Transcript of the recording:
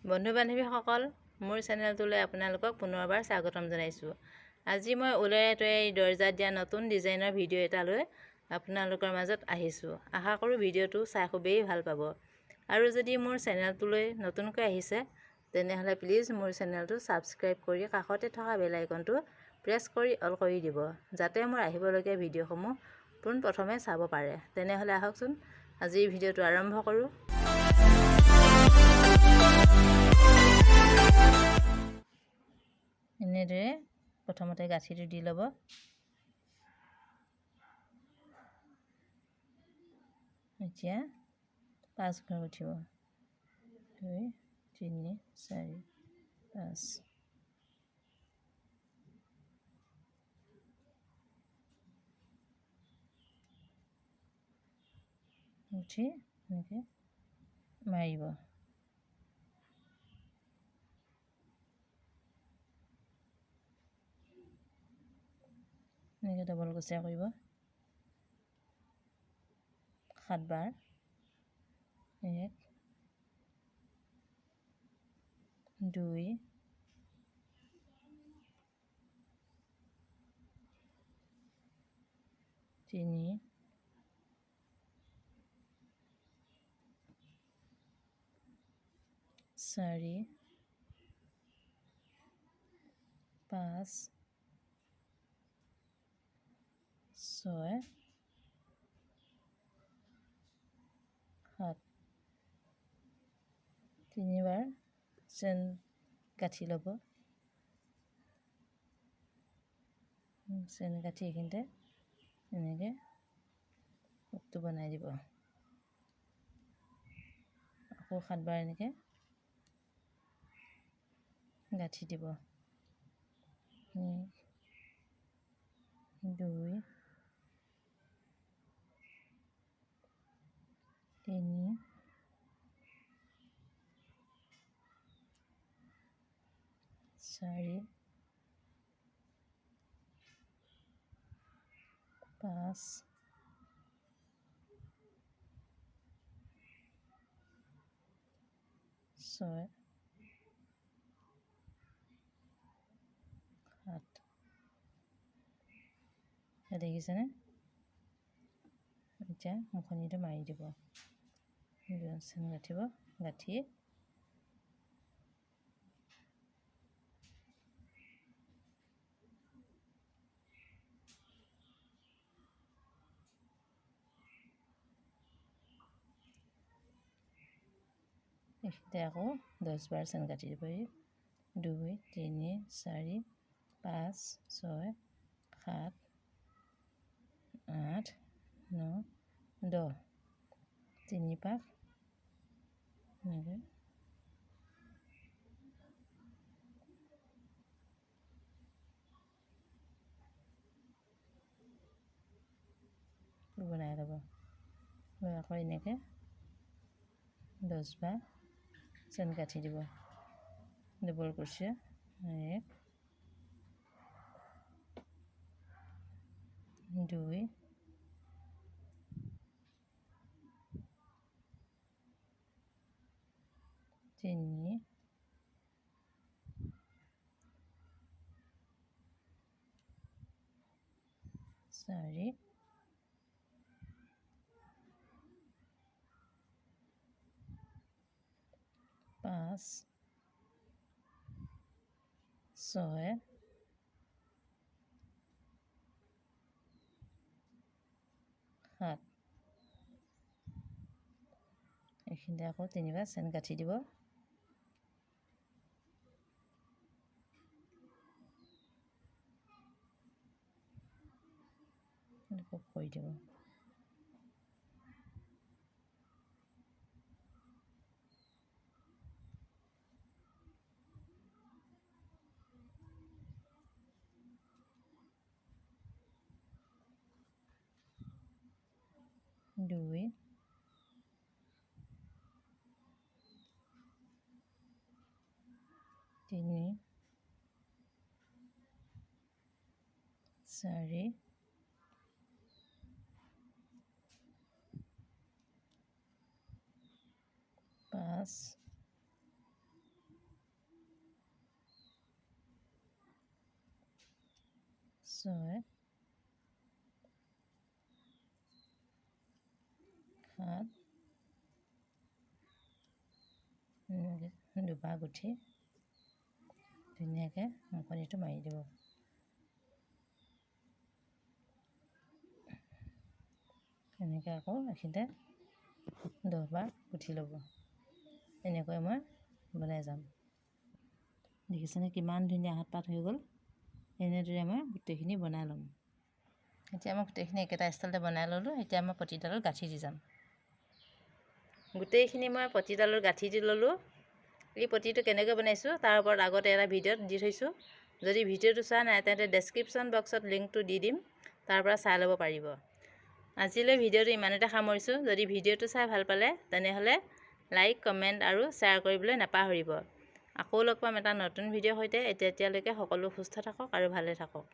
বন্ধু বান্ধৱীসকল, মোৰ চেনেলটোলৈ আপোনালোকক পুনৰবাৰ স্বাগতম জনাইছোঁ। আজি মই ঊলেৰে তৈয়াৰী দৰ্জাত দিয়া নতুন ডিজাইনৰ ভিডিঅ' এটা লৈ আপোনালোকৰ মাজত আহিছোঁ। আশা কৰোঁ ভিডিঅ'টো চাই খুবেই ভাল পাব। আৰু যদি মোৰ চেনেলটোলৈ নতুনকৈ আহিছে তেনেহ'লে প্লিজ মোৰ চেনেলটো ছাবস্ক্ৰাইব কৰি কাষতে থকা বেল আইকনটো প্ৰেছ কৰি অল কৰি দিব, যাতে মোৰ আহিবলগীয়া ভিডিঅ'সমূহ পোনপ্ৰথমে চাব পাৰে। তেনেহ'লে আহকচোন আজিৰ ভিডিঅ'টো আৰম্ভ কৰোঁ। এনেদৰে প্ৰথমতে গাঁঠিটো দি ল'ব। এতিয়া 5 ঘৰ উঠিব। 2 3 4 5। উঠি এনেকৈ মাৰিব। এনেকৈ ডবল কুচিয়া কৰিব 7 বাৰ। 1 2 3 4 5 6 7। 3 বাৰ চেন গাঁঠি ল'ব। চেন গাঁঠি এইখিনিতে এনেকৈ হুকটো বনাই দিব। আকৌ 7 বাৰ এনেকৈ গাঁঠি দিব। 1 2 3 4 5 6 7। দেখিছেনে? এতিয়া মুখনিটো মাৰি দিব। চেন গাঁঠিব। গাঁঠি এইখিনিতে আকৌ 10 বাৰ চেন গাঁঠি দিব। 2 3 4 5 6 7 8 9 10। 3 পাক এনেকৈ বনাই ল'ব। আকৌ এনেকৈ 10 বাৰ চেন গাঁঠি দিব। ডবল কুচিয়া 1 2 3 4 5 6 7। এইখিনিতে আকৌ 3 বাৰ চেন গাঁঠি দিব। কৰি দিব। 2 3 4 5 6 7 দুবাৰ গুঠি ধুনীয়াকৈ মুখনিটো মাৰি দিব। এনেকৈ আকৌ এইখিনিতে 10 বাৰ গুঠি ল'ব। এনেকৈ মই বনাই যাম। দেখিছেনে কিমান ধুনীয়া হাত পাত হৈ গ'ল। এনেদৰে মই গোটেইখিনি বনাই ল'ম। এতিয়া মই গোটেইখিনি একেটা ষ্টাইলতে বনাই ল'লোঁ। এতিয়া মই পতিডালত গাঁঠি দি যাম। গোটেইখিনি মই পতিডালত গাঁঠি দি ল'লোঁ। এই পতিটো কেনেকৈ বনাইছোঁ তাৰ ওপৰত আগতে এটা ভিডিঅ'ত দি থৈছোঁ। যদি ভিডিঅ'টো চোৱা নাই তেন্তে ডেছক্ৰিপশ্যন বক্সত লিংকটো দি দিম, তাৰ পৰা চাই ল'ব পাৰিব। আজিলৈ ভিডিঅ'টো ইমানতে সামৰিছোঁ। যদি ভিডিঅ'টো চাই ভাল পালে তেনেহ'লে লাইক, কমেণ্ট আৰু শ্বেয়াৰ কৰিবলৈ নাপাহৰিব। আকৌ লগ পাম এটা নতুন ভিডিঅ'ৰ সৈতে। এতিয়ালৈকে সকলো সুস্থ থাকক আৰু ভালে থাকক।